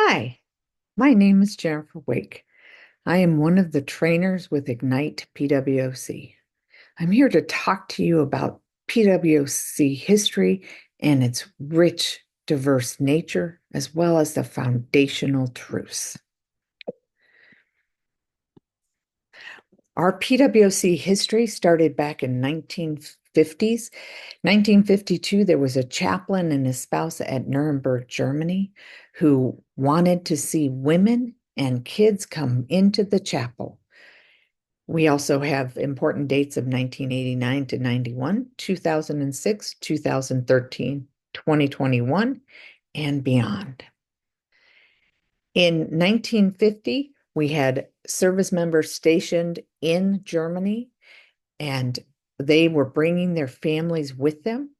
Hi, my name is Jennifer Wake. I am one of the trainers with Ignite PWOC. I'm here to talk to you about PWOC history and its rich, diverse nature, as well as the foundational truths. Our PWOC history started back in 1950s. 1952, there was a chaplain and his spouse at Nuremberg, Germany, who wanted to see women and kids come into the chapel. We also have important dates of 1989 to 91, 2006, 2013, 2021, and beyond. In 1950, we had service members stationed in Germany, and they were bringing their families with them.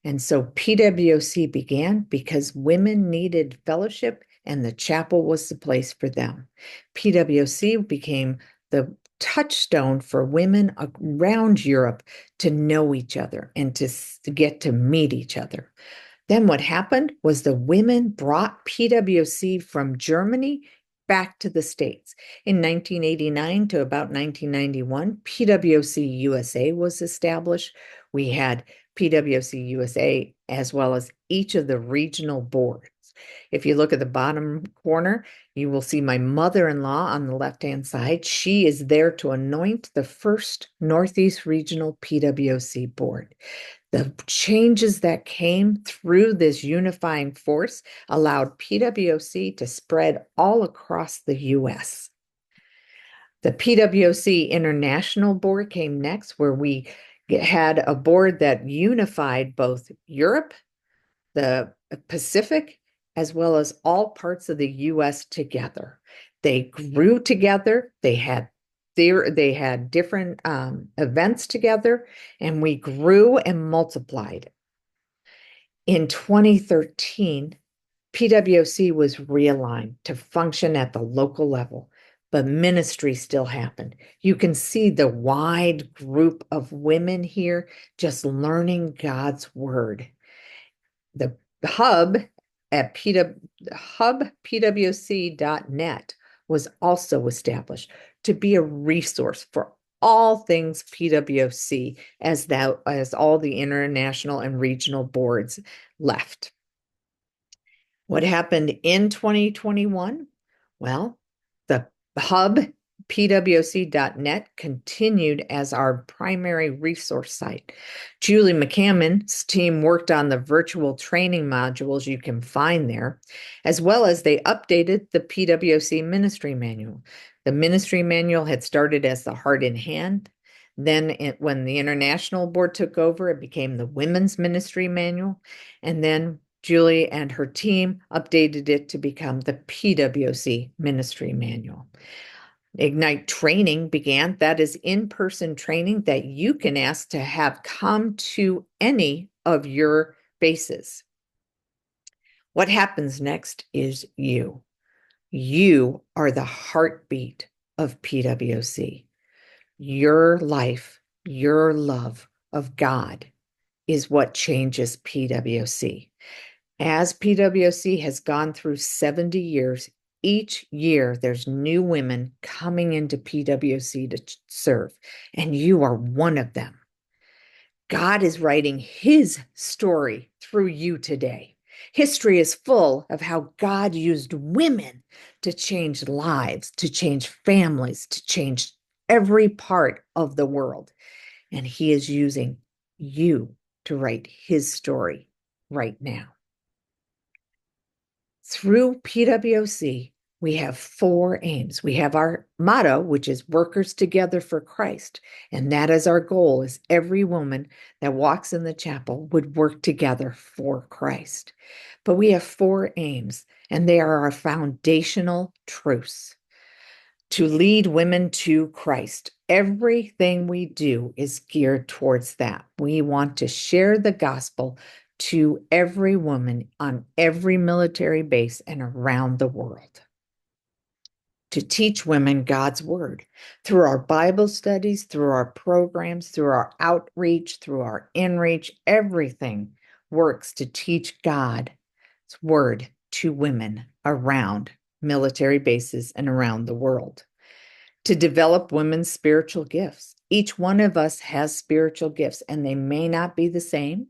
And so PWOC began because women needed fellowship and the chapel was the place for them. PWOC became the touchstone for women around Europe to know each other and to get to meet each other. Then what happened was the women brought PWC from Germany back to the States. In 1989 to about 1991, PWC USA was established. We had PWC USA as well as each of the regional boards. If you look at the bottom corner, you will see my mother-in-law on the left-hand side. She is there to anoint the first Northeast Regional PWC board. The changes that came through this unifying force allowed PWOC to spread all across the US. The PWOC International Board came next, where we had a board that unified both Europe, the Pacific, as well as all parts of the US together. They grew together, they had different events together, and we grew and multiplied. In 2013, PWC was realigned to function at the local level, but ministry still happened. You can see the wide group of women here just learning God's word. The hub at hubpwc.net was also established to be a resource for all things PWC as all the international and regional boards left. What happened in 2021? Well, the hub PWC.net continued as our primary resource site. Julie McCammon's team worked on the virtual training modules you can find there, as well as they updated the PWC ministry manual. The ministry manual had started as the Heart in Hand. Then when the International Board took over, it became the Women's Ministry Manual. And then Julie and her team updated it to become the PWC Ministry Manual. Ignite training began. That is in-person training that you can ask to have come to any of your bases. What happens next is you. You are the heartbeat of PWC. Your life, your love of God is what changes PWC. As PWC has gone through 70 years, each year there's new women coming into PWC to serve, and you are one of them. God is writing his story through you today. History is full of how God used women to change lives, to change families, to change every part of the world. And he is using you to write his story right now. Through PWC, we have 4 aims. We have our motto, which is workers together for Christ. And that is our goal, is every woman that walks in the chapel would work together for Christ. But we have 4 aims, and they are our foundational truths. To lead women to Christ. Everything we do is geared towards that. We want to share the gospel to every woman on every military base and around the world. To teach women God's word through our Bible studies, through our programs, through our outreach, through our inreach, everything works to teach God's word to women around military bases and around the world to develop women's spiritual gifts. Each one of us has spiritual gifts, and they may not be the same,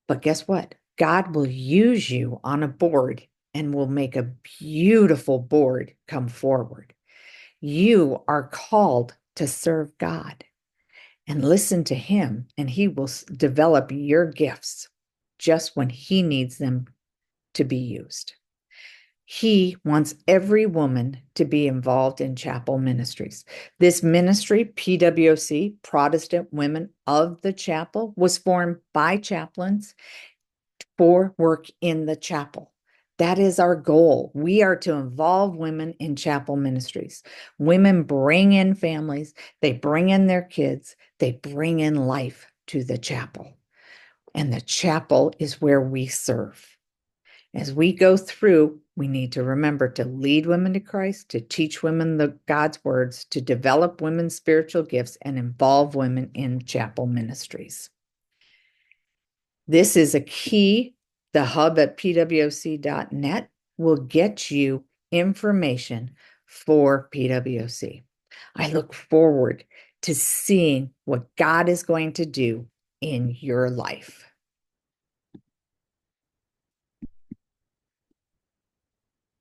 but guess what? God will use you on a board and will make a beautiful board come forward. You are called to serve God and listen to Him, and He will develop your gifts just when He needs them to be used. He wants every woman to be involved in chapel ministries. This ministry, PWOC, Protestant Women of the Chapel, was formed by chaplains for work in the chapel. That is our goal. We are to involve women in chapel ministries. Women bring in families, they bring in their kids, they bring in life to the chapel. And the chapel is where we serve. As we go through, we need to remember to lead women to Christ, to teach women God's words, to develop women's spiritual gifts, and involve women in chapel ministries. This is a key. The hub at pwoc.net will get you information for PWOC. I look forward to seeing what God is going to do in your life.